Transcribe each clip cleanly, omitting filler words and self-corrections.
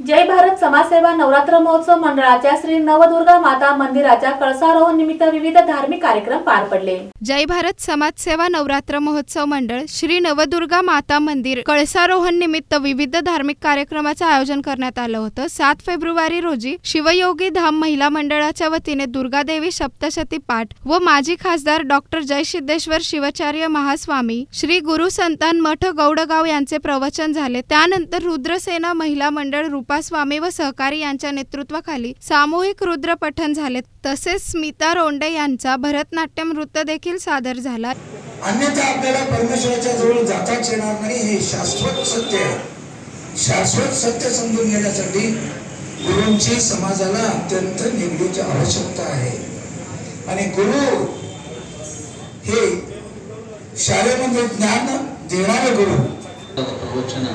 जय भारत समाजसेवा नवरात्र महोत्सव मंडळाच्या श्री नवदुर्गा माता मंदिराच्या कळसारोहण निमित्त विविध धार्मिक कार्यक्रम पार पडले। जय भारत समाजसेवा नवरात्र महोत्सव मंडळ श्री नवदुर्गा माता मंदिर कळसारोहण निमित्त विविध धार्मिक कार्यक्रमाचे आयोजन करण्यात आलं होतं। 7 फेब्रुवारी रोजी शिवयोगी धाम महिला मंडळाच्या वतीने दुर्गादेवी सप्तशती पाठ व माजी खासदार डॉक्टर जयसिद्धेश्वर शिवाचार्य महास्वामी श्री गुरु संतान मठ गौडगाव यांचे प्रवचन झाले। त्यानंतर रुद्रसेना महिला मंडळ स्वामी व सहकारी यांच्या नेतृत्वाखाली सामूहिक रुद्र पठण झाले। तसेच स्मिता रोंडे यांचा भरतनाट्यम नृत्य देखील सादर झाला। अन्यथा आपल्याला परमेश्वराच्या जवळ जाताच येणार नाही, हे शाश्वत सत्य आहे। शाश्वत सत्य समजून घेण्यासाठी गुरूंची समाजाला अत्यंत निगडीची आवश्यकता आहे। आणि गुरु हे शाळेमध्ये ज्ञान देणारे गुरु ಪ್ರವಚನ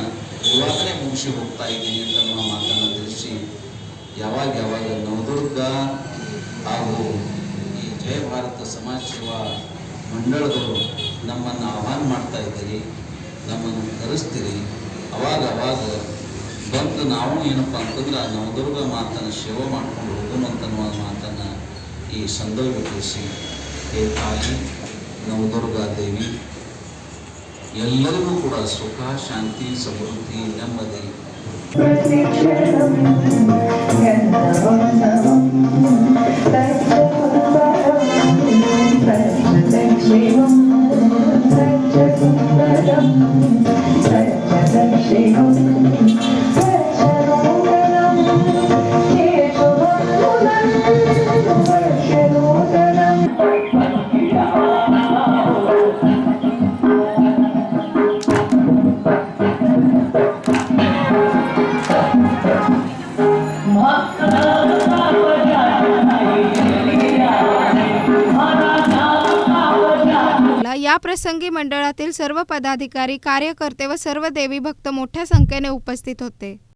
ಇವಾಗಲೇ ಮುಗಿಸಿ ಹೋಗ್ತಾ ಇದ್ದೀನಿ ಅಂತ ನಮ್ಮ ಮಾತನ್ನು ತಿಳಿಸಿ ಯಾವಾಗ ನವದುರ್ಗ ಹಾಗೂ ಈ ಜಯ ಭಾರತ ಸಮಾಜ ಸೇವಾ ಮಂಡಳದವರು ನಮ್ಮನ್ನು ಆಹ್ವಾನ ಮಾಡ್ತಾ ಇದ್ದೀರಿ, ನಮ್ಮನ್ನು ಕರೆಸ್ತೀರಿ, ಅವಾಗ ಬಂದು ನಾವು ಏನಪ್ಪ ಅಂತಂದ್ರೆ ನವದುರ್ಗ ಮಾತನ್ನ ಸೇವೆ ಮಾಡ್ಕೊಂಡು ಹೋಗೋಣ ಅಂತನ್ನುವ ಮಾತನ್ನು ಈ ಸಂದರ್ಭ ತಿಳಿಸಿ ಹೇ ತಾಯಿ ನವದುರ್ಗಾ ದೇವಿ ಎಲ್ಲರಿಗೂ ಕೂಡ ಸುಖ ಶಾಂತಿ ಸಮೃದ್ಧಿ ನೆಮ್ಮದಿ या प्रसंगी मंडळातील सर्व पदाधिकारी, कार्यकर्ते व सर्व देवी भक्त मोठ्या संख्येने उपस्थित होते।